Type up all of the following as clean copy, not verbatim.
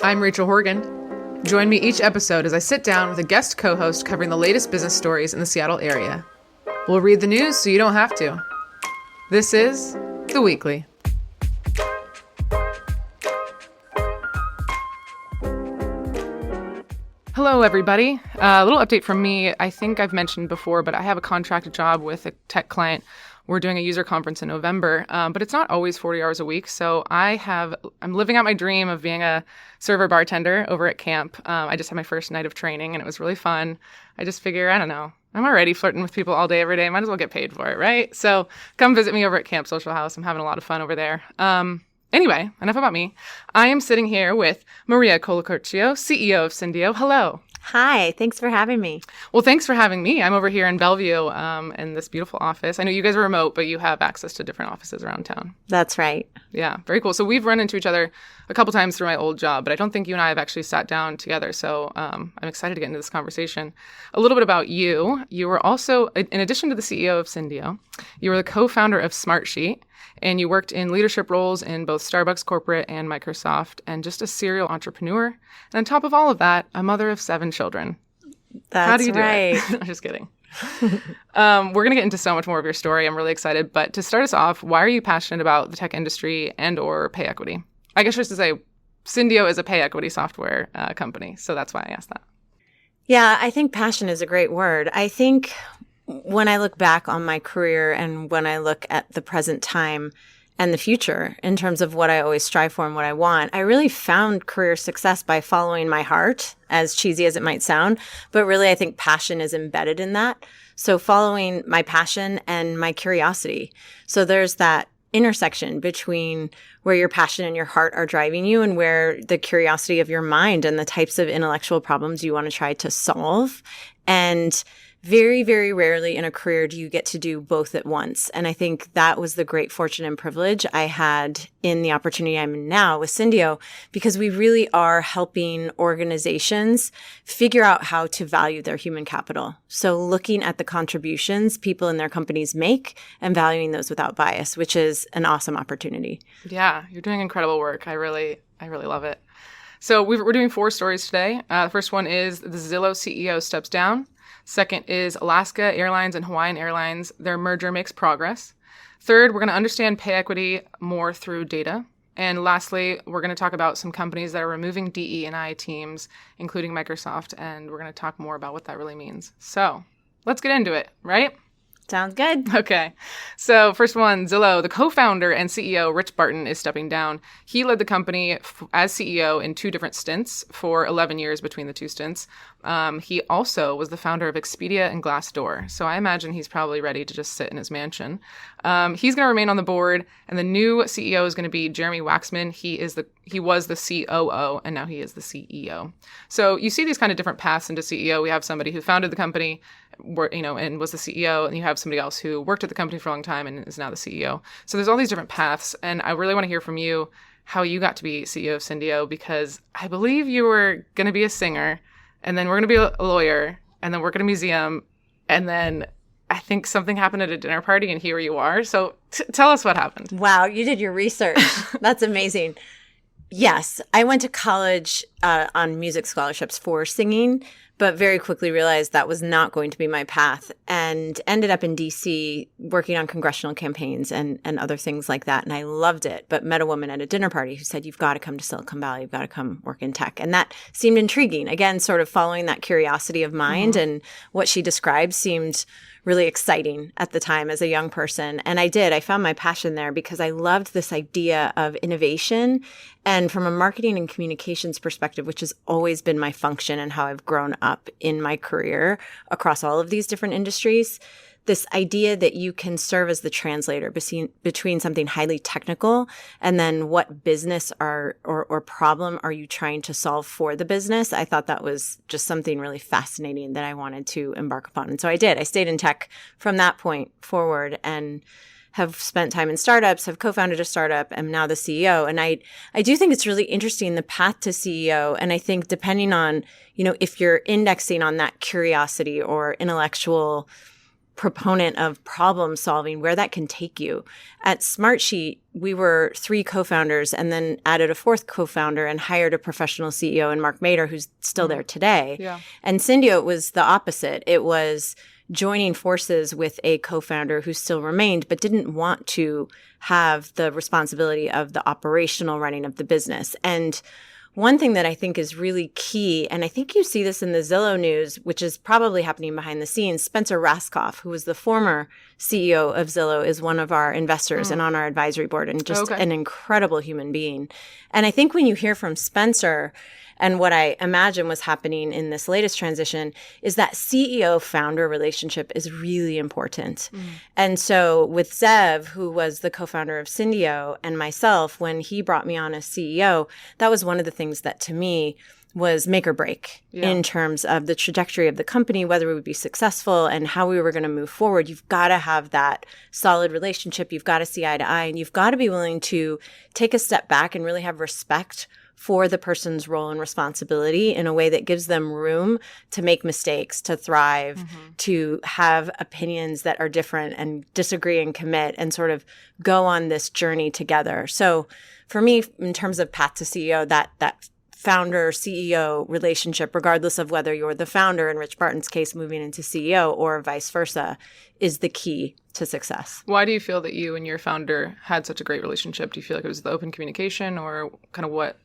I'm Rachel Horgan. Join me each episode as I sit down with a guest co-host covering the latest business stories in the Seattle area. We'll read the news so you don't have to. This is The Weekly. Hello, everybody. A little update from me. I think I've mentioned before, but I have a contracted job with a tech client. We're doing a user conference in November, but it's not always 40 hours a week. So I'm living out my dream of being a server bartender over at camp. I just had my first night of training and it was really fun. I just figure, I don't know, I'm already flirting with people all day, every day. Might as well get paid for it, right? So come visit me over at Camp Social House. I'm having a lot of fun over there. Anyway, enough about me. I am sitting here with Maria Colacurcio, CEO of Syndio. Hello. Hi, thanks for having me. Well, thanks for having me. I'm over here in Bellevue in this beautiful office. I know you guys are remote, but you have access to different offices around town. That's right. Yeah, very cool. So we've run into each other a couple times through my old job, but I don't think you and I have actually sat down together. So I'm excited to get into this conversation. A little bit about you. You were also, in addition to the CEO of Syndio, you were the co-founder of Smartsheet, and you worked in leadership roles in both Starbucks corporate and Microsoft, and just a serial entrepreneur. And on top of all of that, a mother of 7 children. That's How do you do right. it? I'm just kidding. We're going to get into so much more of your story. I'm really excited. But to start us off, why are you passionate about the tech industry and or pay equity? I guess just to say, Syndio is a pay equity software company. So that's why I asked that. Yeah, I think passion is a great word. I think when I look back on my career and when I look at the present time and the future in terms of what I always strive for and what I want, I really found career success by following my heart, as cheesy as it might sound. But really, I think passion is embedded in that. So following my passion and my curiosity. So there's that intersection between where your passion and your heart are driving you and where the curiosity of your mind and the types of intellectual problems you want to try to solve. And very, very rarely in a career do you get to do both at once. And I think that was the great fortune and privilege I had in the opportunity I'm in now with Syndio, because we really are helping organizations figure out how to value their human capital. So looking at the contributions people in their companies make and valuing those without bias, which is an awesome opportunity. Yeah, you're doing incredible work. I really love it. So we're doing 4 stories today. The first one is the Zillow CEO steps down. Second is Alaska Airlines and Hawaiian Airlines. Their merger makes progress. Third, we're going to understand pay equity more through data. And lastly, we're going to talk about some companies that are removing DE&I teams, including Microsoft. And we're going to talk more about what that really means. So let's get into it, right? Sounds good. Okay. So first one, Zillow, the co-founder and CEO, Rich Barton, is stepping down. He led the company as CEO in 2 different stints for 11 years between the 2 stints. He also was the founder of Expedia and Glassdoor. So I imagine he's probably ready to just sit in his mansion. He's going to remain on the board, and the new CEO is going to be Jeremy Waxman. He was the COO, and now he is the CEO. So you see these kind of different paths into CEO. We have somebody who founded the company, and was the CEO, and you have somebody else who worked at the company for a long time and is now the CEO. So there's all these different paths, and I really want to hear from you how you got to be CEO of Syndio, because I believe you were going to be a singer, and then we're going to be a lawyer, and then work at a museum, and then I think something happened at a dinner party, and here you are. So tell us what happened. Wow, you did your research. That's amazing. Yes, I went to college on music scholarships for singing, but very quickly realized that was not going to be my path and ended up in DC working on congressional campaigns and other things like that. And I loved it, but met a woman at a dinner party who said, you've got to come to Silicon Valley. You've got to come work in tech. And that seemed intriguing. Again, sort of following that curiosity of mind, and what she described seemed really exciting at the time as a young person. And I did. I found my passion there because I loved this idea of innovation. And from a marketing and communications perspective, which has always been my function and how I've grown up in my career across all of these different industries, this idea that you can serve as the translator between something highly technical and then what business or problem are you trying to solve for the business. I thought that was just something really fascinating that I wanted to embark upon. And so I did. I stayed in tech from that point forward and have spent time in startups, have co-founded a startup, am now the CEO. And I do think it's really interesting, the path to CEO. And I think depending on, if you're indexing on that curiosity or intellectual proponent of problem solving, where that can take you. At Smartsheet, we were 3 co-founders and then added a 4th co-founder and hired a professional CEO in Mark Mader, who's still there today. Yeah. And Syndio, it was the opposite. It was joining forces with a co-founder who still remained, but didn't want to have the responsibility of the operational running of the business. And one thing that I think is really key, and I think you see this in the Zillow news, which is probably happening behind the scenes, Spencer Raskoff, who was the former CEO of Zillow, is one of our investors and on our advisory board, and just an incredible human being. And I think when you hear from Spencer, and what I imagine was happening in this latest transition, is that CEO-founder relationship is really important. And so with Zev, who was the co-founder of Syndio, and myself, when he brought me on as CEO, that was one of the things that to me was make or break in terms of the trajectory of the company, whether we would be successful and how we were going to move forward. You've got to have that solid relationship. You've got to see eye to eye, and you've got to be willing to take a step back and really have respect for the person's role and responsibility in a way that gives them room to make mistakes, to thrive, to have opinions that are different and disagree and commit and sort of go on this journey together. So for me, in terms of path to CEO, that founder-CEO relationship, regardless of whether you're the founder, in Rich Barton's case, moving into CEO, or vice versa, is the key to success. Why do you feel that you and your founder had such a great relationship? Do you feel like it was the open communication, or kind of what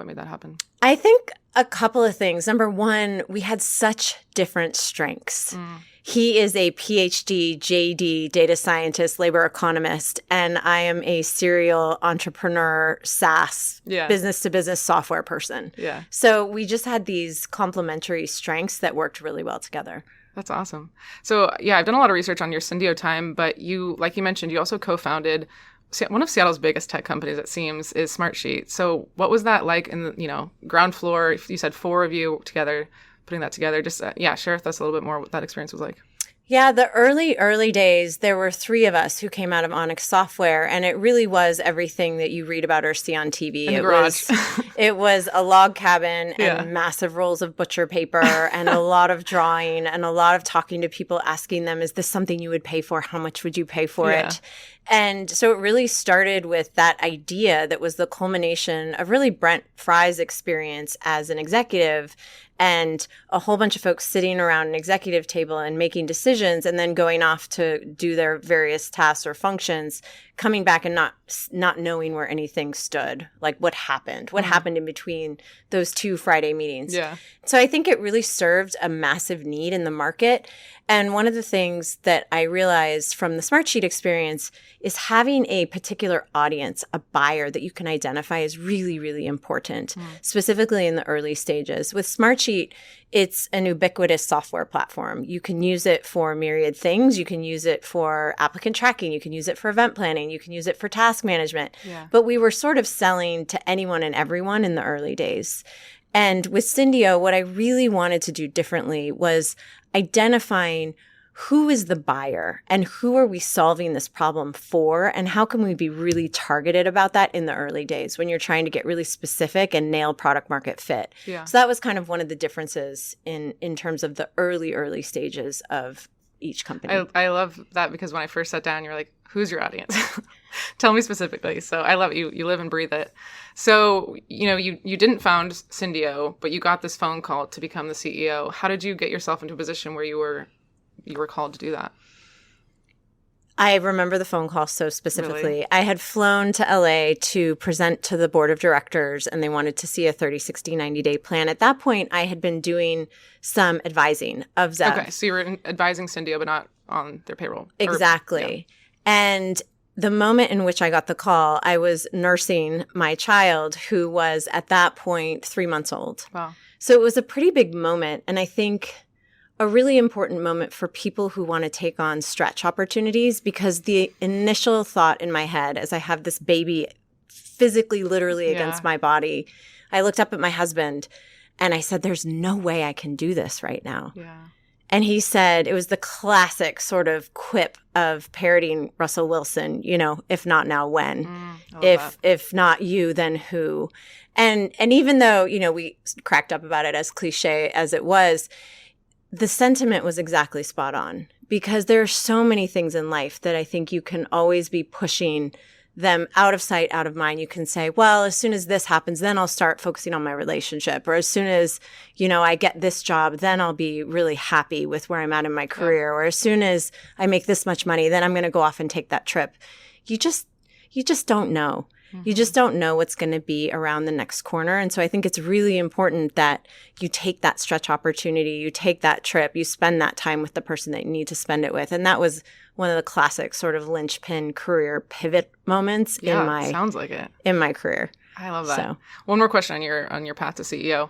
made that happen? I think a couple of things. Number one, we had such different strengths. He is a PhD, JD, data scientist, labor economist, and I am a serial entrepreneur, SaaS, business-to-business software person. Yeah. So we just had these complementary strengths that worked really well together. That's awesome. So yeah, I've done a lot of research on your Syndio time, but you, like you mentioned, you also co-founded one of Seattle's biggest tech companies, it seems, is Smartsheet. So what was that like in the, ground floor? You said 4 of you together, putting that together. Just, share with us a little bit more what that experience was like. Yeah, the early days, there were 3 of us who came out of Onyx Software, and it really was everything that you read about or see on TV. In the garage. It was a log cabin and massive rolls of butcher paper and a lot of drawing and a lot of talking to people, asking them, is this something you would pay for? How much would you pay for it? And so it really started with that idea that was the culmination of really Brent Fry's experience as an executive, and a whole bunch of folks sitting around an executive table and making decisions, and then going off to do their various tasks or functions, coming back and not knowing where anything stood. Like what happened in between those 2 Friday meetings. Yeah. So I think it really served a massive need in the market. And one of the things that I realized from the Smartsheet experience is having a particular audience, a buyer that you can identify, is really, really important, specifically in the early stages. With Smartsheet, it's an ubiquitous software platform. You can use it for myriad things. You can use it for applicant tracking. You can use it for event planning. You can use it for task management. Yeah. But we were sort of selling to anyone and everyone in the early days. And with Syndio, what I really wanted to do differently was identifying who is the buyer and who are we solving this problem for, and how can we be really targeted about that in the early days when you're trying to get really specific and nail product market fit. Yeah. So that was kind of one of the differences in terms of the early stages of each company. I love that, because when I first sat down, you're like, who's your audience? Tell me specifically. So I love it. You live and breathe it. So, you didn't found Syndio, but you got this phone call to become the CEO. How did you get yourself into a position where you were called to do that? I remember the phone call so specifically. Really? I had flown to LA to present to the board of directors, and they wanted to see a 30, 60, 90-day plan. At that point, I had been doing some advising of Zev. Okay, so you were advising Syndio, but not on their payroll. Exactly. And the moment in which I got the call, I was nursing my child, who was at that point 3 months old. Wow. So it was a pretty big moment. And I think a really important moment for people who want to take on stretch opportunities, because the initial thought in my head as I have this baby physically, literally against my body, I looked up at my husband and I said, there's no way I can do this right now. Yeah. And he said, it was the classic sort of quip of parroting Russell Wilson, if not now, when? If not you, then who? And even though, we cracked up about it, as cliche as it was, the sentiment was exactly spot on, because there are so many things in life that I think you can always be pushing them out of sight, out of mind. You can say, well, as soon as this happens, then I'll start focusing on my relationship. Or as soon as, I get this job, then I'll be really happy with where I'm at in my career. Or as soon as I make this much money, then I'm going to go off and take that trip. You just don't know. You just don't know what's going to be around the next corner. And so I think it's really important that you take that stretch opportunity, you take that trip, you spend that time with the person that you need to spend it with. And that was one of the classic sort of linchpin career pivot moments sounds like it. In my career. I love that. So, one more question on your path to CEO.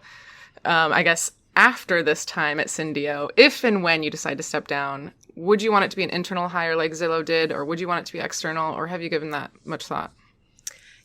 I guess after this time at Syndio, if and when you decide to step down, would you want it to be an internal hire like Zillow did, or would you want it to be external, or have you given that much thought?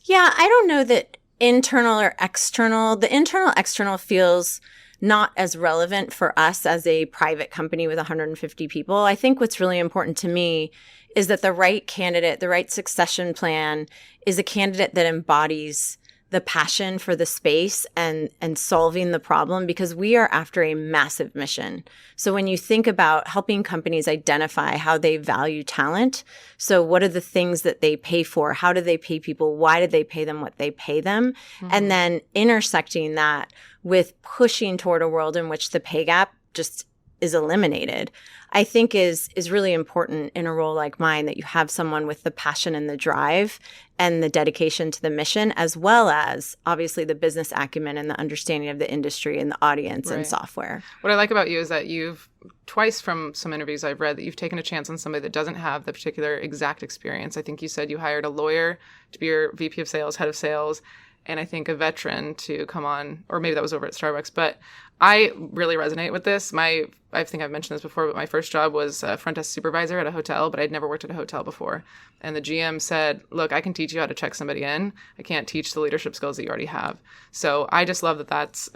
Yeah, I don't know that internal or external. The internal-external feels not as relevant for us as a private company with 150 people. I think what's really important to me is that the right candidate, the right succession plan is a candidate that embodies the passion for the space and solving the problem, because we are after a massive mission. So when you think about helping companies identify how they value talent, so what are the things that they pay for? How do they pay people? Why do they pay them what they pay them? And then intersecting that with pushing toward a world in which the pay gap just is eliminated, I think is really important in a role like mine, that you have someone with the passion and the drive and the dedication to the mission, as well as obviously the business acumen and the understanding of the industry and the audience and software. What I like about you is that you've twice from some interviews I've read that you've taken a chance on somebody that doesn't have the particular exact experience. I think you said you hired a lawyer to be your VP of sales, head of sales, and I think a veteran to come on, or maybe that was over at Starbucks. But I really resonate with this. I think I've mentioned this before, but my first job was a front desk supervisor at a hotel, but I'd never worked at a hotel before. And the GM said, look, I can teach you how to check somebody in. I can't teach the leadership skills that you already have. So I just love that that's,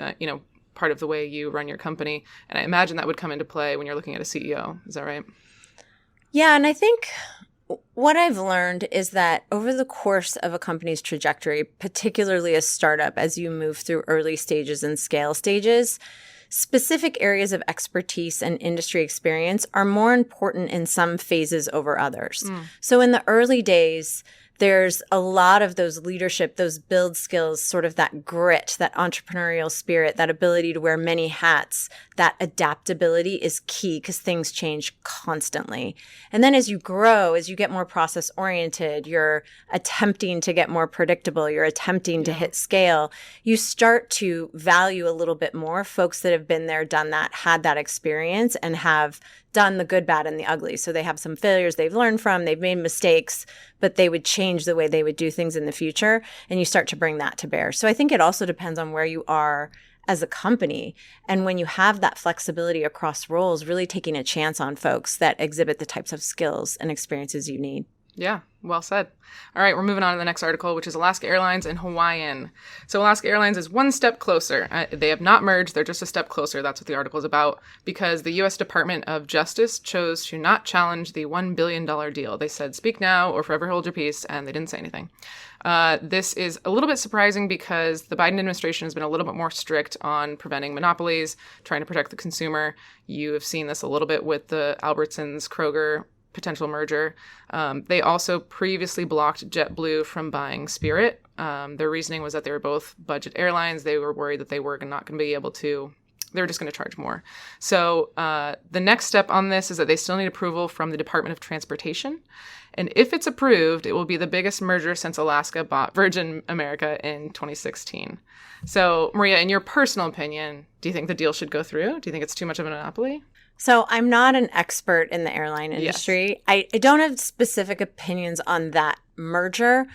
part of the way you run your company. And I imagine that would come into play when you're looking at a CEO. Is that right? Yeah. And I think what I've learned is that over the course of a company's trajectory, particularly a startup, as you move through early stages and scale stages, specific areas of expertise and industry experience are more important in some phases over others. So in the early days, there's a lot of those leadership, those build skills, sort of that grit, that entrepreneurial spirit, that ability to wear many hats, that adaptability is key because things change constantly. And then as you grow, as you get more process oriented, you're attempting to get more predictable, you're attempting to hit scale, you start to value a little bit more folks that have been there, done that, had that experience, and have done the good, bad, and the ugly. So they have some failures they've learned from, they've made mistakes, but they would change the way they would do things in the future. And you start to bring that to bear. So I think it also depends on where you are as a company. And when you have that flexibility across roles, really taking a chance on folks that exhibit the types of skills and experiences you need. Yeah, well said. All right, we're moving on to the next article, which is Alaska Airlines and Hawaiian. So Alaska Airlines is one step closer. They have not merged. They're just a step closer. That's what the article is about, because the U.S. Department of Justice chose to not challenge the $1 billion deal. They said, speak now or forever hold your peace, and they didn't say anything. This is a little bit surprising because the Biden administration has been a little bit more strict on preventing monopolies, trying to protect the consumer. You have seen this a little bit with the Albertsons-Kroger potential merger. They also previously blocked JetBlue from buying Spirit. Their reasoning was that they were both budget airlines. They were worried that they were not going to be able to, they were just going to charge more. So the next step on this is that they still need approval from the Department of Transportation. And if it's approved, it will be the biggest merger since Alaska bought Virgin America in 2016. So Maria, in your personal opinion, do you think the deal should go through? Do you think it's too much of a monopoly? So I'm not an expert in the airline industry. Yes. I don't have specific opinions on that merger,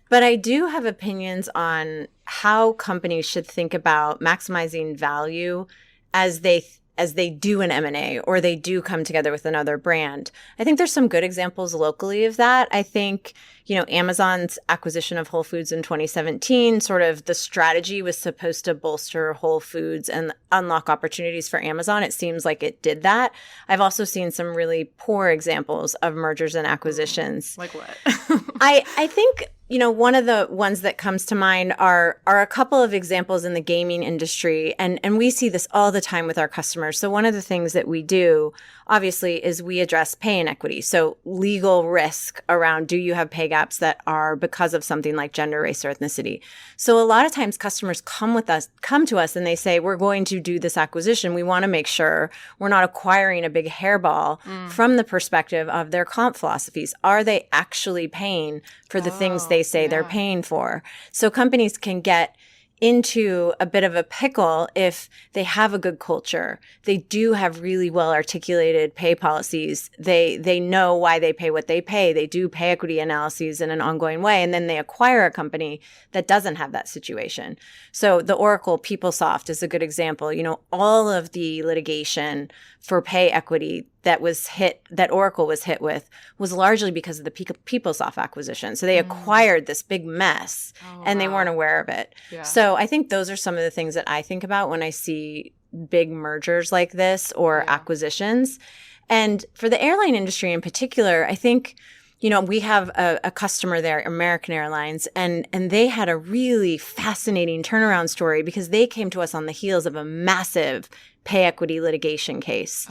but I do have opinions on how companies should think about maximizing value as they do an M&A or they do come together with another brand. I think there's some good examples locally of that. I think, Amazon's acquisition of Whole Foods in 2017, sort of the strategy was supposed to bolster Whole Foods and unlock opportunities for Amazon. It seems like it did that. I've also seen some really poor examples of mergers and acquisitions. Like what? I think One of the ones that comes to mind are a couple of examples in the gaming industry, and we see this all the time with our customers. So one of the things that we do, obviously, is we address pay inequity. So legal risk around, do you have pay gaps that are because of something like gender, race, or ethnicity? So a lot of times customers come to us and they say, we're going to do this acquisition. We want to make sure we're not acquiring a big hairball from the perspective of their comp philosophies. Are they actually paying for the things they say they're paying for? So companies can get into a bit of a pickle if they have a good culture. They do have really well articulated pay policies. They know why they pay what they pay. They do pay equity analyses in an ongoing way. And then they acquire a company that doesn't have that situation. So the Oracle PeopleSoft is a good example. All of the litigation for pay equity that Oracle was hit with was largely because of the PeopleSoft acquisition. So they acquired this big mess and they weren't aware of it. Yeah. So I think those are some of the things that I think about when I see big mergers like this or acquisitions. And for the airline industry in particular, I think, we have a customer there, American Airlines, and they had a really fascinating turnaround story because they came to us on the heels of a massive pay equity litigation case.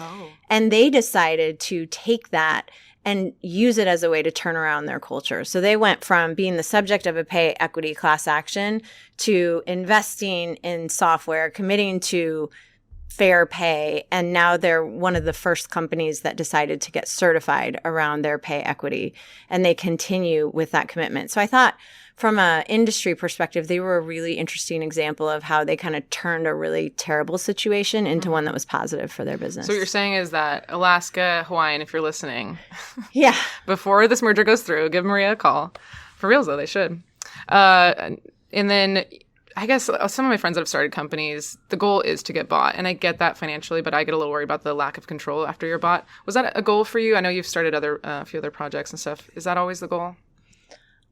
And they decided to take that and use it as a way to turn around their culture. So they went from being the subject of a pay equity class action to investing in software, committing to fair pay, and now they're one of the first companies that decided to get certified around their pay equity, and they continue with that commitment. So I thought from an industry perspective, they were a really interesting example of how they kind of turned a really terrible situation into one that was positive for their business. So what you're saying is that Alaska, Hawaiian, if you're listening, before this merger goes through, give Maria a call. For reals, though, they should. And then I guess some of my friends that have started companies, the goal is to get bought. And I get that financially, but I get a little worried about the lack of control after you're bought. Was that a goal for you? I know you've started a few other projects and stuff. Is that always the goal?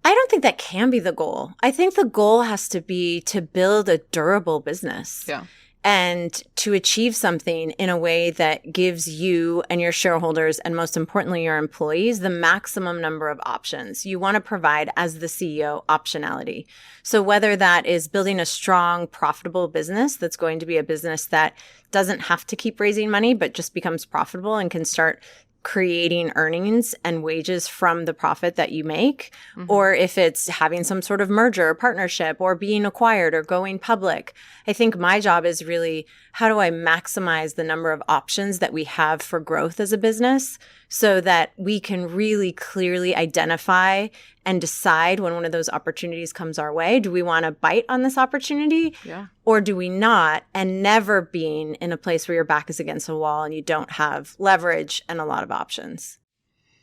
I don't think that can be the goal. I think the goal has to be to build a durable business. Yeah. And to achieve something in a way that gives you and your shareholders, and most importantly, your employees, the maximum number of options. You want to provide, as the CEO, optionality. So whether that is building a strong, profitable business that's going to be a business that doesn't have to keep raising money, but just becomes profitable and can start creating earnings and wages from the profit that you make, or if it's having some sort of merger or partnership or being acquired or going public. I think my job is really, how do I maximize the number of options that we have for growth as a business so that we can really clearly identify and decide when one of those opportunities comes our way, do we want to bite on this opportunity or do we not? And never being in a place where your back is against a wall and you don't have leverage and a lot of options.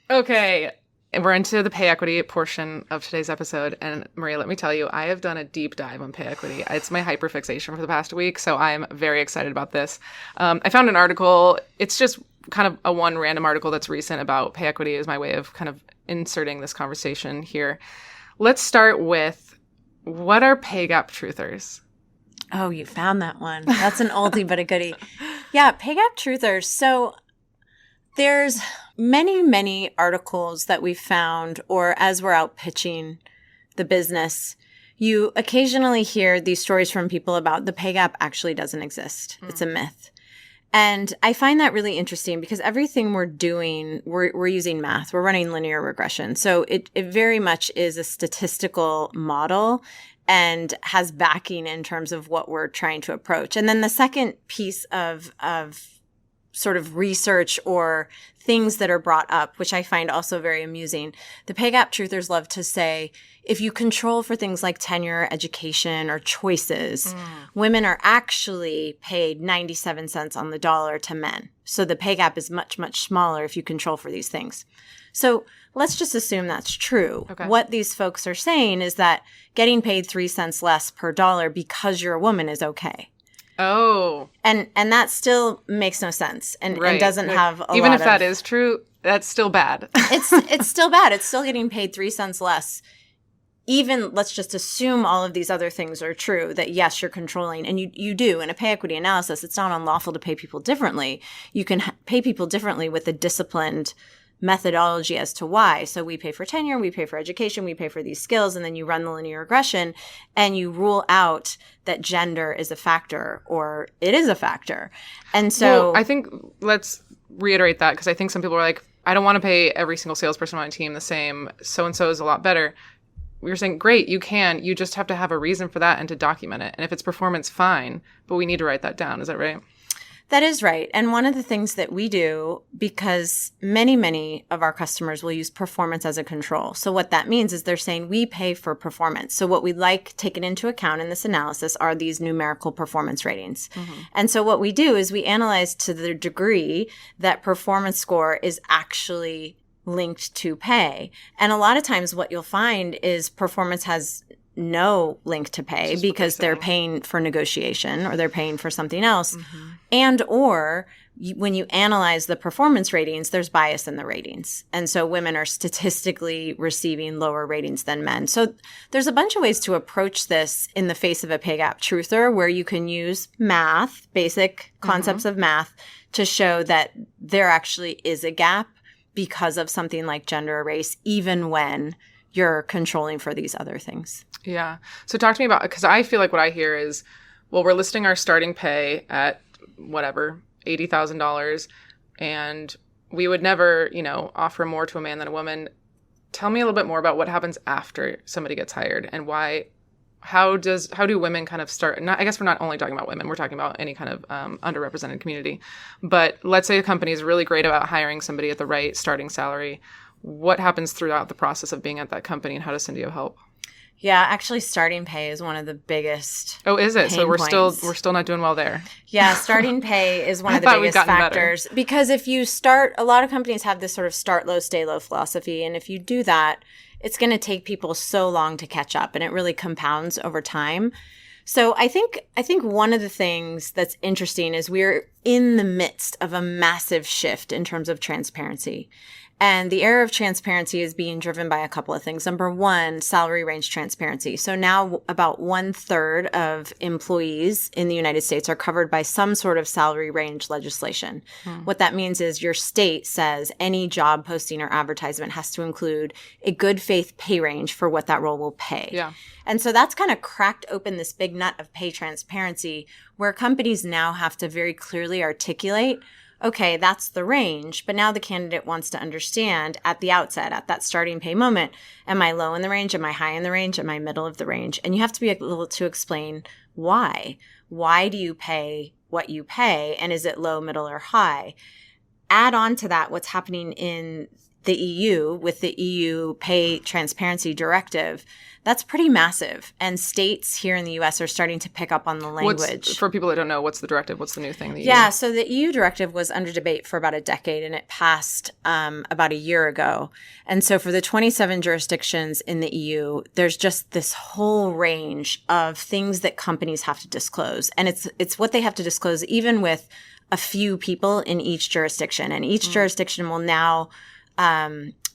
Okay. We're into the pay equity portion of today's episode. And Maria, let me tell you, I have done a deep dive on pay equity. It's my hyperfixation for the past week. So I'm very excited about this. I found an article. It's just kind of a one random article that's recent about pay equity is my way of kind of inserting this conversation here. Let's start with, what are pay gap truthers? Oh, you found that one. That's an oldie but a goodie. Yeah, pay gap truthers. So there's many, many articles that we found, or as we're out pitching the business, you occasionally hear these stories from people about the pay gap actually doesn't exist. It's a myth. And I find that really interesting because everything we're doing, we're using math. We're running linear regression. So it very much is a statistical model and has backing in terms of what we're trying to approach. And then the second piece of sort of research or things that are brought up, which I find also very amusing. The pay gap truthers love to say, if you control for things like tenure, education, or choices, women are actually paid 97 cents on the dollar to men. So the pay gap is much, much smaller if you control for these things. So let's just assume that's true. Okay. What these folks are saying is that getting paid 3 cents less per dollar because you're a woman is okay. Oh. And that still makes no sense and doesn't have a even lot if that is true, that's still bad. It's still bad. It's still getting paid 3 cents less. Even let's just assume all of these other things are true, that yes, you're controlling, and you do. In a pay equity analysis, it's not unlawful to pay people differently. You can pay people differently with a disciplined methodology as to why. So we pay for tenure, we pay for education, we pay for these skills, and then you run the linear regression and you rule out that gender is a factor or it is a factor. And so I think let's reiterate that, because I think some people are like, I don't want to pay every single salesperson on my team the same. So-and-so is a lot better. We were saying, great, you can. You just have to have a reason for that and to document it. And if it's performance, fine. But we need to write that down. Is that right? That is right. And one of the things that we do, because many of our customers will use performance as a control. So what that means is they're saying we pay for performance. So what we'd like taken into account in this analysis are these numerical performance ratings. Mm-hmm. And so what we do is we analyze to the degree that performance score is actually linked to pay. And a lot of times what you'll find is performance has no link to pay because they're paying for negotiation or they're paying for something else. Mm-hmm. And or when you analyze the performance ratings, there's bias in the ratings. And so women are statistically receiving lower ratings than men. So there's a bunch of ways to approach this in the face of a pay gap truther, where you can use math, basic concepts of math, to show that there actually is a gap because of something like gender or race, even when you're controlling for these other things. Yeah. So talk to me about, because I feel like what I hear is, well, we're listing our starting pay at whatever, $80,000, and we would never, offer more to a man than a woman. Tell me a little bit more about what happens after somebody gets hired and how do women kind of start? I guess we're not only talking about women, we're talking about any kind of underrepresented community. But let's say a company is really great about hiring somebody at the right starting salary. What happens throughout the process of being at that company, and how does Syndio help? Yeah, actually starting pay is one of the biggest. Oh, is it? So we're points. still not doing well there. Yeah, starting pay is one of the biggest factors better. Because if you start, a lot of companies have this sort of start low, stay low philosophy. And if you do that, it's going to take people so long to catch up, and it really compounds over time. So I think one of the things that's interesting is we're in the midst of a massive shift in terms of transparency. And the era of transparency is being driven by a couple of things. Number one, salary range transparency. So now about 1/3 of employees in the United States are covered by some sort of salary range legislation. What that means is your state says any job posting or advertisement has to include a good faith pay range for what that role will pay. Yeah. And so that's kind of cracked open this big nut of pay transparency, where companies now have to very clearly articulate, okay, that's the range, but now the candidate wants to understand at the outset, at that starting pay moment, am I low in the range? Am I high in the range? Am I middle of the range? And you have to be able to explain why. Why do you pay what you pay? And is it low, middle, or high? Add on to that what's happening in the EU with the EU Pay Transparency Directive. That's pretty massive. And states here in the U.S. are starting to pick up on the language. For people that don't know, what's the directive? What's the new thing? Yeah, so the EU directive was under debate for about a decade, and it passed about a year ago. And so for the 27 jurisdictions in the EU, there's just this whole range of things that companies have to disclose. And it's what they have to disclose even with a few people in each jurisdiction. And each jurisdiction will now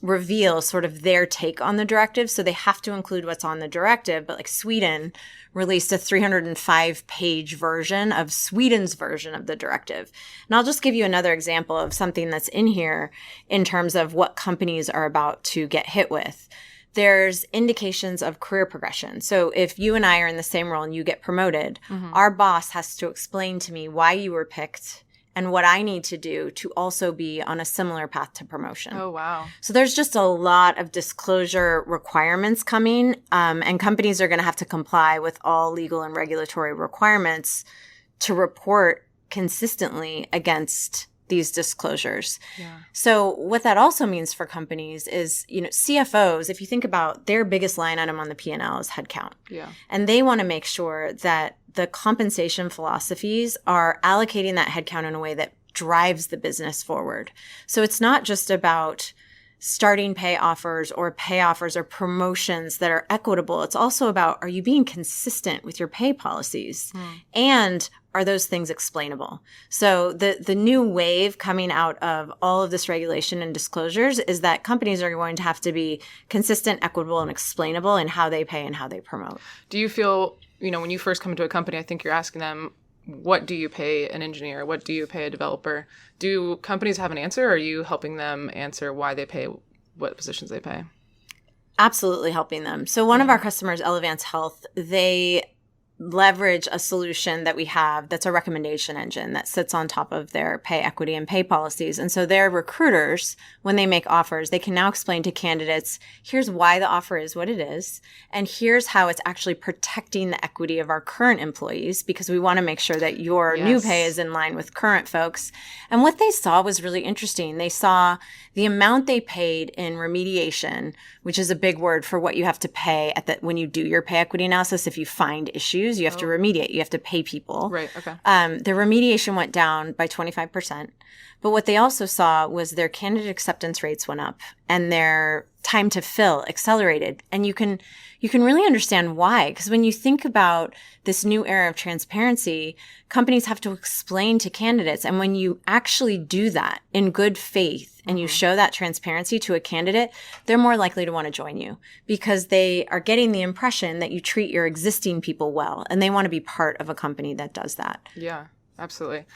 reveal sort of their take on the directive. So they have to include what's on the directive. But like Sweden released a 305-page version of Sweden's version of the directive. And I'll just give you another example of something that's in here in terms of what companies are about to get hit with. There's indications of career progression. So if you and I are in the same role and you get promoted, our boss has to explain to me why you were picked and what I need to do to also be on a similar path to promotion. Oh, wow. So there's just a lot of disclosure requirements coming, and companies are going to have to comply with all legal and regulatory requirements to report consistently against these disclosures. Yeah. So what that also means for companies is, CFOs, if you think about their biggest line item on the P&L is headcount. Yeah. And they want to make sure that the compensation philosophies are allocating that headcount in a way that drives the business forward. So it's not just about starting pay offers or promotions that are equitable. It's also about, are you being consistent with your pay policies? And are those things explainable? So the new wave coming out of all of this regulation and disclosures is that companies are going to have to be consistent, equitable, and explainable in how they pay and how they promote. Do you feel, when you first come into a company, I think you're asking them, what do you pay an engineer? What do you pay a developer? Do companies have an answer? Or are you helping them answer why they pay what positions they pay? Absolutely helping them. So one of our customers, Elevance Health, they leverage a solution that we have that's a recommendation engine that sits on top of their pay equity and pay policies. And so their recruiters, when they make offers, they can now explain to candidates, here's why the offer is what it is, and here's how it's actually protecting the equity of our current employees, because we want to make sure that your new pay is in line with current folks. And what they saw was really interesting. They saw the amount they paid in remediation, which is a big word for what you have to pay when you do your pay equity analysis. If you find issues, you have to remediate. You have to pay people. Right. Okay. The remediation went down by 25%. But what they also saw was their candidate acceptance rates went up and their time to fill accelerated. And you can really understand why. Because when you think about this new era of transparency, companies have to explain to candidates. And when you actually do that in good faith and you show that transparency to a candidate, they're more likely to want to join you because they are getting the impression that you treat your existing people well. And they want to be part of a company that does that. Yeah, absolutely.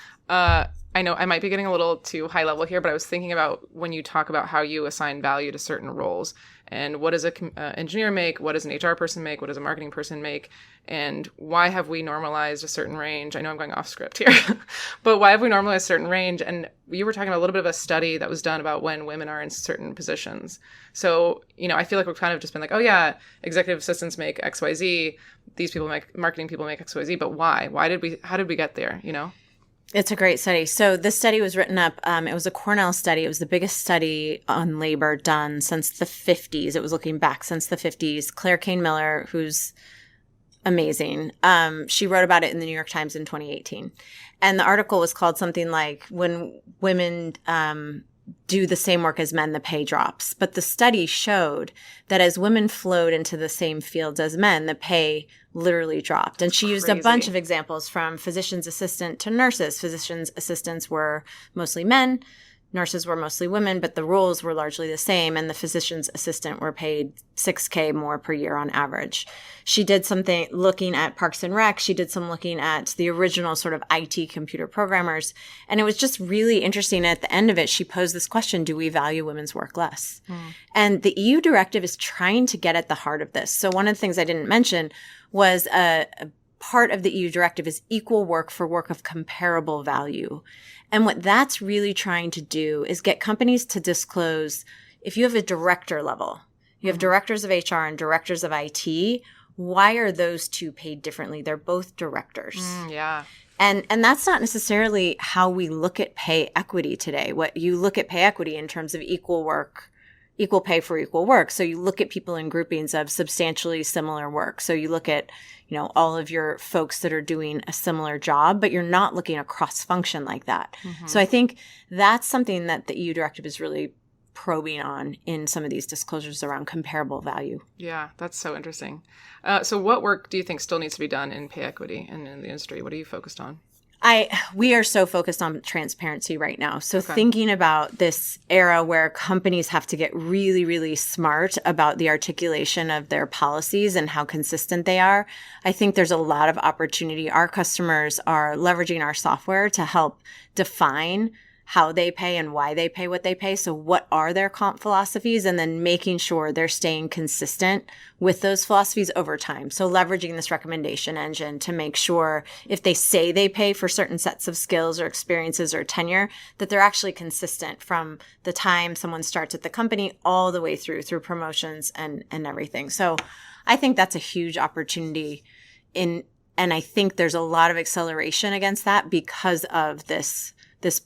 I know I might be getting a little too high level here, but I was thinking about when you talk about how you assign value to certain roles and what does an engineer make? What does an HR person make? What does a marketing person make? And why have we normalized a certain range? I know I'm going off script here, but why have we normalized a certain range? And you were talking about a little bit of a study that was done about when women are in certain positions. So, I feel like we've kind of just been like, oh yeah, executive assistants make XYZ. These people marketing people make XYZ, but why? How did we get there? It's a great study. So this study was written up. It was a Cornell study. It was the biggest study on labor done since the 50s. It was looking back since the 50s. Claire Kane Miller, who's amazing, she wrote about it in the New York Times in 2018. And the article was called something like, when women do the same work as men, the pay drops. But the study showed that as women flowed into the same fields as men, the pay literally dropped. And she used a bunch of examples from physician's assistant to nurses. Physician's assistants were mostly men. Nurses were mostly women, but the roles were largely the same. And the physician's assistant were paid $6,000 more per year on average. She did something looking at Parks and Rec. She did some looking at the original sort of IT computer programmers. And it was just really interesting. At the end of it, she posed this question, do we value women's work less? And the EU directive is trying to get at the heart of this. So one of the things I didn't mention was a part of the EU directive is equal work for work of comparable value. And what that's really trying to do is get companies to disclose, if you have a director level, you have directors of HR and directors of IT, why are those two paid differently? They're both directors. Yeah. And that's not necessarily how we look at pay equity today. What you look at pay equity in terms of equal work, equal pay for equal work. So you look at people in groupings of substantially similar work. So you look at, all of your folks that are doing a similar job, but you're not looking at cross-function like that. So I think that's something that the EU directive is really probing on in some of these disclosures around comparable value. Yeah, that's so interesting. So what work do you think still needs to be done in pay equity and in the industry? What are you focused on? We are so focused on transparency right now. So thinking about this era where companies have to get really, really smart about the articulation of their policies and how consistent they are, I think there's a lot of opportunity. Our customers are leveraging our software to help define how they pay and why they pay what they pay. So what are their comp philosophies? And then making sure they're staying consistent with those philosophies over time. So leveraging this recommendation engine to make sure if they say they pay for certain sets of skills or experiences or tenure, that they're actually consistent from the time someone starts at the company all the way through promotions and everything. So I think that's a huge opportunity and I think there's a lot of acceleration against that because of this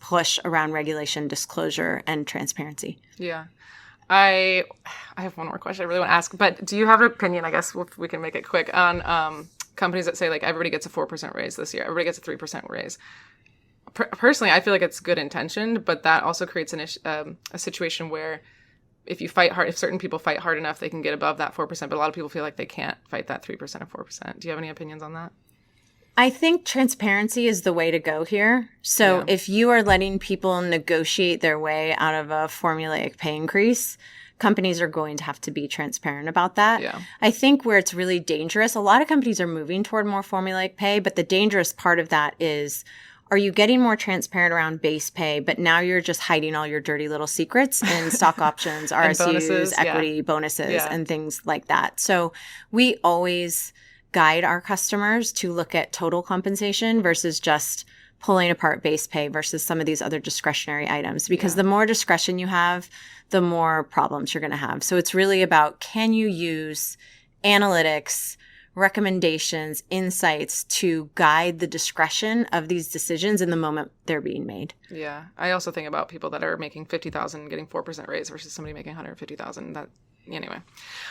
push around regulation, disclosure, and transparency. Yeah. I have one more question I really want to ask, but do you have an opinion, I guess we can make it quick, on companies that say like everybody gets a 4% raise this year, everybody gets a 3% raise? Personally, I feel like it's good intentioned, but that also creates a situation where if certain people fight hard enough, they can get above that 4%, but a lot of people feel like they can't fight that 3% or 4%. Do you have any opinions on that? I think transparency is the way to go here. So if you are letting people negotiate their way out of a formulaic pay increase, companies are going to have to be transparent about that. Yeah. I think where it's really dangerous, a lot of companies are moving toward more formulaic pay, but the dangerous part of that is, are you getting more transparent around base pay, but now you're just hiding all your dirty little secrets in stock options, RSUs, bonuses, equity, bonuses, and things like that. So we always guide our customers to look at total compensation versus just pulling apart base pay versus some of these other discretionary items, because the more discretion you have, the more problems you're going to have. So it's really about, can you use analytics, recommendations, insights to guide the discretion of these decisions in the moment they're being made. Yeah. I also think about people that are making $50,000 getting 4% raise versus somebody making $150,000. That anyway.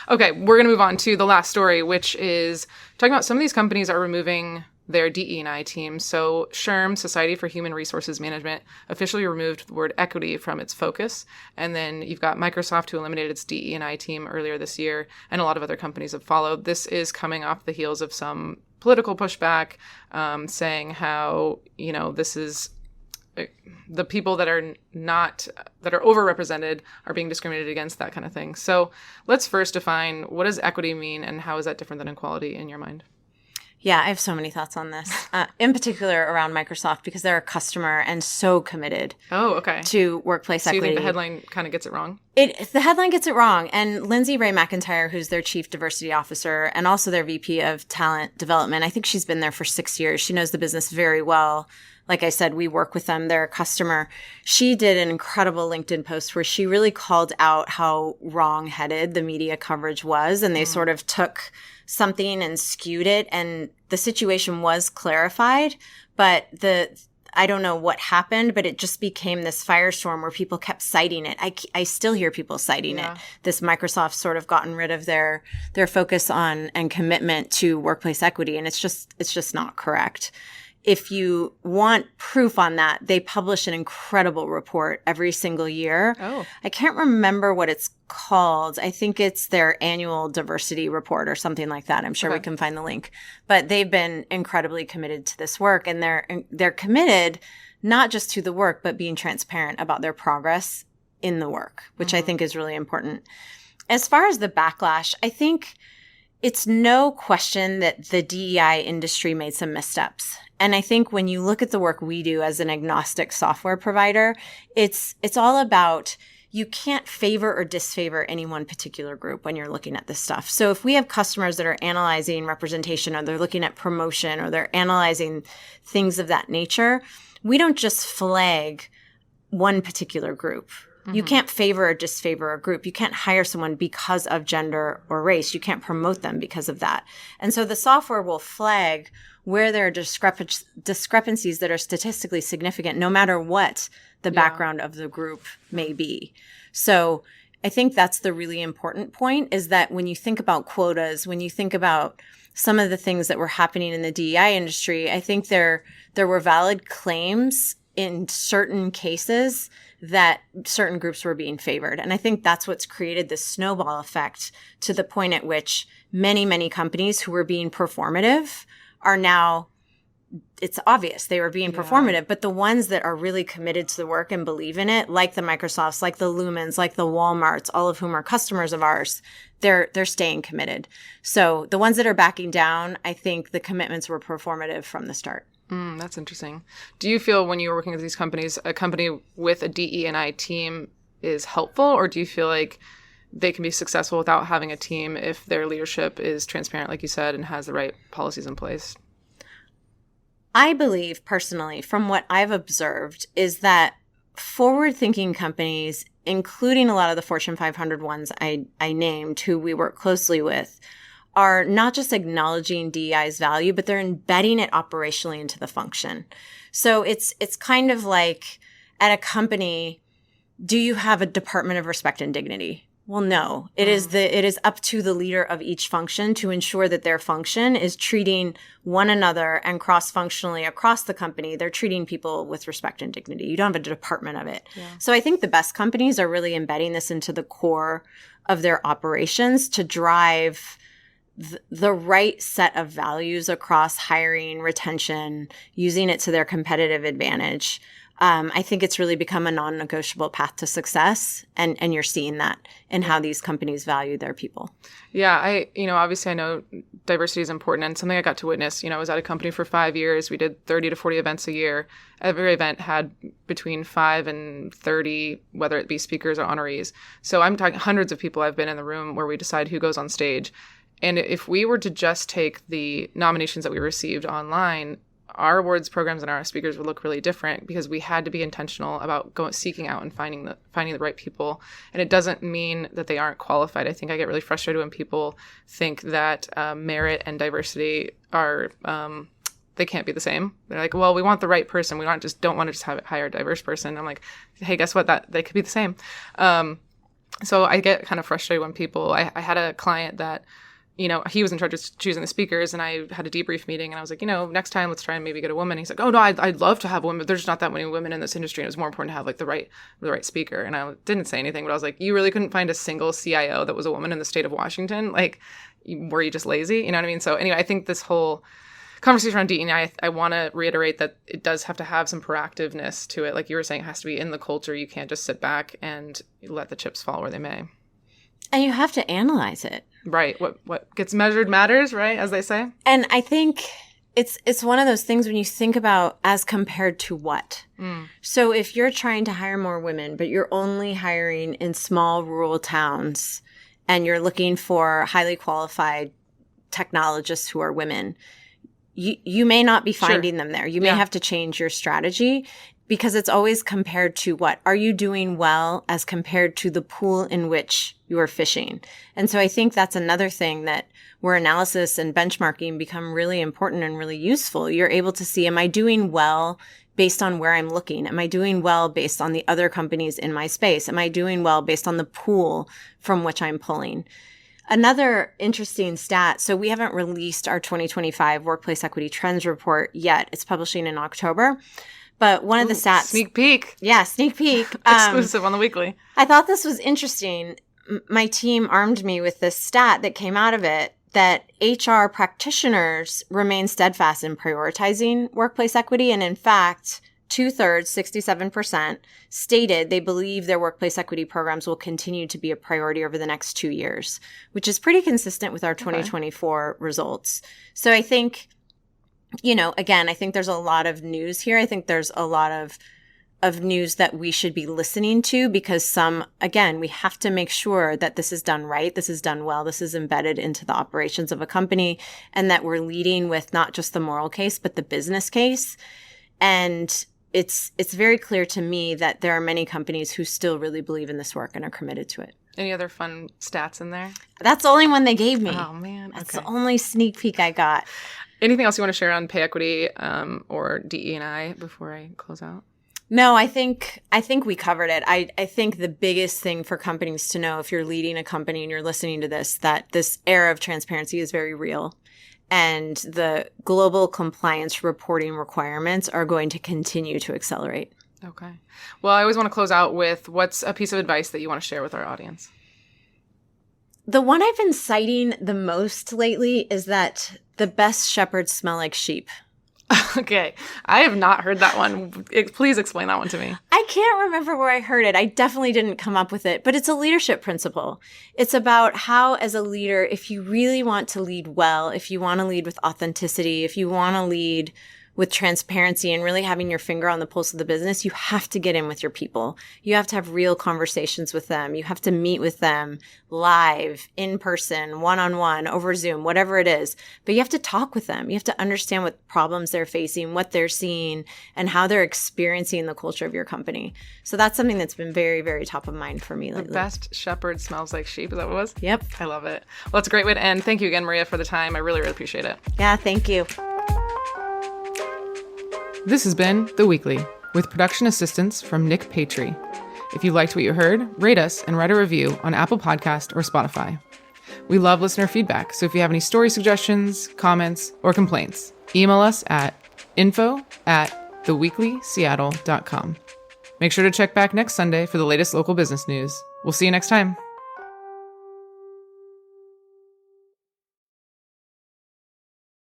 Okay, we're going to move on to the last story, which is talking about some of these companies are removing their DE&I team. So SHRM, Society for Human Resources Management, officially removed the word equity from its focus. And then you've got Microsoft, who eliminated its DE&I team earlier this year, and a lot of other companies have followed. This is coming off the heels of some political pushback, saying how, this is the people that are overrepresented are being discriminated against, that kind of thing. So let's first define, what does equity mean, and how is that different than equality in your mind? Yeah, I have so many thoughts on this, in particular around Microsoft, because they're a customer and so committed to workplace equity. So you think the headline kind of gets it wrong? The headline gets it wrong. And Lindsay Ray McIntyre, who's their chief diversity officer and also their VP of talent development, I think she's been there for 6 years. She knows the business very well. Like I said, we work with them. They're a customer. She did an incredible LinkedIn post where she really called out how wrong-headed the media coverage was. And they sort of took something and skewed it. And the situation was clarified. But I don't know what happened, but it just became this firestorm where people kept citing it. I still hear people citing it. This Microsoft sort of gotten rid of their focus on and commitment to workplace equity. And it's just not correct. If you want proof on that, they publish an incredible report every single year. Oh. I can't remember what it's called. I think it's their annual diversity report or something like that. I'm sure we can find the link. But they've been incredibly committed to this work, and they're committed not just to the work, but being transparent about their progress in the work, which I think is really important. As far as the backlash, I think it's no question that the DEI industry made some missteps. And I think when you look at the work we do as an agnostic software provider, it's all about, you can't favor or disfavor any one particular group when you're looking at this stuff. So if we have customers that are analyzing representation, or they're looking at promotion, or they're analyzing things of that nature, we don't just flag one particular group. You can't favor or disfavor a group. You can't hire someone because of gender or race. You can't promote them because of that. And so the software will flag where there are discrepancies that are statistically significant, no matter what the background of the group may be. So I think that's the really important point, is that when you think about quotas, when you think about some of the things that were happening in the DEI industry, I think there were valid claims in certain cases that certain groups were being favored. And I think that's what's created this snowball effect, to the point at which many, many companies who were being performative are now, it's obvious they were being performative, but the ones that are really committed to the work and believe in it, like the Microsofts, like the Lumens, like the Walmarts, all of whom are customers of ours, they're staying committed. So the ones that are backing down, I think the commitments were performative from the start. That's interesting. Do you feel when you were working with these companies, a company with a DE&I team is helpful, or do you feel like they can be successful without having a team if their leadership is transparent, like you said, and has the right policies in place? I believe personally, from what I've observed, is that forward-thinking companies, including a lot of the Fortune 500 ones I named, who we work closely with, are not just acknowledging DEI's value, but they're embedding it operationally into the function. So it's kind of like, at a company, do you have a department of respect and dignity? Well, no. It is up to the leader of each function to ensure that their function is treating one another, and cross-functionally across the company, they're treating people with respect and dignity. You don't have a department of it. Yeah. So I think the best companies are really embedding this into the core of their operations to drive the right set of values across hiring, retention, using it to their competitive advantage. I think it's really become a non-negotiable path to success. And you're seeing that in how these companies value their people. Yeah, obviously I know diversity is important and something I got to witness. I was at a company for 5 years. We did 30 to 40 events a year. Every event had between 5 and 30, whether it be speakers or honorees. So I'm talking hundreds of people I've been in the room where we decide who goes on stage. And if we were to just take the nominations that we received online, our awards programs and our speakers would look really different because we had to be intentional about seeking out and finding the right people. And it doesn't mean that they aren't qualified. I think I get really frustrated when people think that merit and diversity are they can't be the same. They're like, well, we want the right person. We don't want to just hire a diverse person. I'm like, hey, guess what? That they could be the same. So I get kind of frustrated when people. I had a client that, he was in charge of choosing the speakers, and I had a debrief meeting, and I was like, next time let's try and maybe get a woman. He's like, oh no, I'd love to have women, but there's not that many women in this industry, and it was more important to have like the right speaker. And I didn't say anything, but I was like, you really couldn't find a single CIO that was a woman in the state of Washington? Like, were you just lazy? You know what I mean? So anyway, I think this whole conversation around DE&I, I want to reiterate that it does have to have some proactiveness to it. Like you were saying, it has to be in the culture. You can't just sit back and let the chips fall where they may. And you have to analyze it. Right. What gets measured matters, right? As they say. And I think it's one of those things when you think about as compared to what. So if you're trying to hire more women, but you're only hiring in small rural towns and you're looking for highly qualified technologists who are women, you may not be finding them there. You may have to change your strategy. Because it's always compared to what? Are you doing well as compared to the pool in which you are fishing? And so I think that's another thing that where analysis and benchmarking become really important and really useful. You're able to see, am I doing well based on where I'm looking? Am I doing well based on the other companies in my space? Am I doing well based on the pool from which I'm pulling? Another interesting stat. So we haven't released our 2025 Workplace Equity Trends Report yet. It's publishing in October. But one of the stats... Sneak peek. Yeah, sneak peek. Exclusive on the weekly. I thought this was interesting. My team armed me with this stat that came out of it, that HR practitioners remain steadfast in prioritizing workplace equity. And in fact, 2/3, 67%, stated they believe their workplace equity programs will continue to be a priority over the next 2 years, which is pretty consistent with our 2024 results. So I think... again, I think there's a lot of news here. I think there's a lot of news that we should be listening to because we have to make sure that this is done right. This is done well. This is embedded into the operations of a company and that we're leading with not just the moral case, but the business case. And it's very clear to me that there are many companies who still really believe in this work and are committed to it. Any other fun stats in there? That's the only one they gave me. Oh, man. Okay. That's the only sneak peek I got. Anything else you want to share on pay equity or DE&I before I close out? No, I think we covered it. I think the biggest thing for companies to know if you're leading a company and you're listening to this, that this era of transparency is very real. And the global compliance reporting requirements are going to continue to accelerate. Okay. Well, I always want to close out with what's a piece of advice that you want to share with our audience? The one I've been citing the most lately is that the best shepherds smell like sheep. Okay. I have not heard that one. Please explain that one to me. I can't remember where I heard it. I definitely didn't come up with it, but it's a leadership principle. It's about how, as a leader, if you really want to lead well, if you want to lead with authenticity, if you want to lead with transparency and really having your finger on the pulse of the business, you have to get in with your people. You have to have real conversations with them. You have to meet with them live, in person, one-on-one, over Zoom, whatever it is. But you have to talk with them. You have to understand what problems they're facing, what they're seeing, and how they're experiencing the culture of your company. So that's something that's been very, very top of mind for me lately. The best shepherd smells like sheep. Is that what it was? Yep. I love it. Well, it's a great way to end. Thank you again, Maria, for the time. I really, really appreciate it. Yeah, thank you. This has been The Weekly, with production assistance from Nick Patry. If you liked what you heard, rate us and write a review on Apple Podcast or Spotify. We love listener feedback, so if you have any story suggestions, comments, or complaints, email us at info@theweeklyseattle.com. Make sure to check back next Sunday for the latest local business news. We'll see you next time.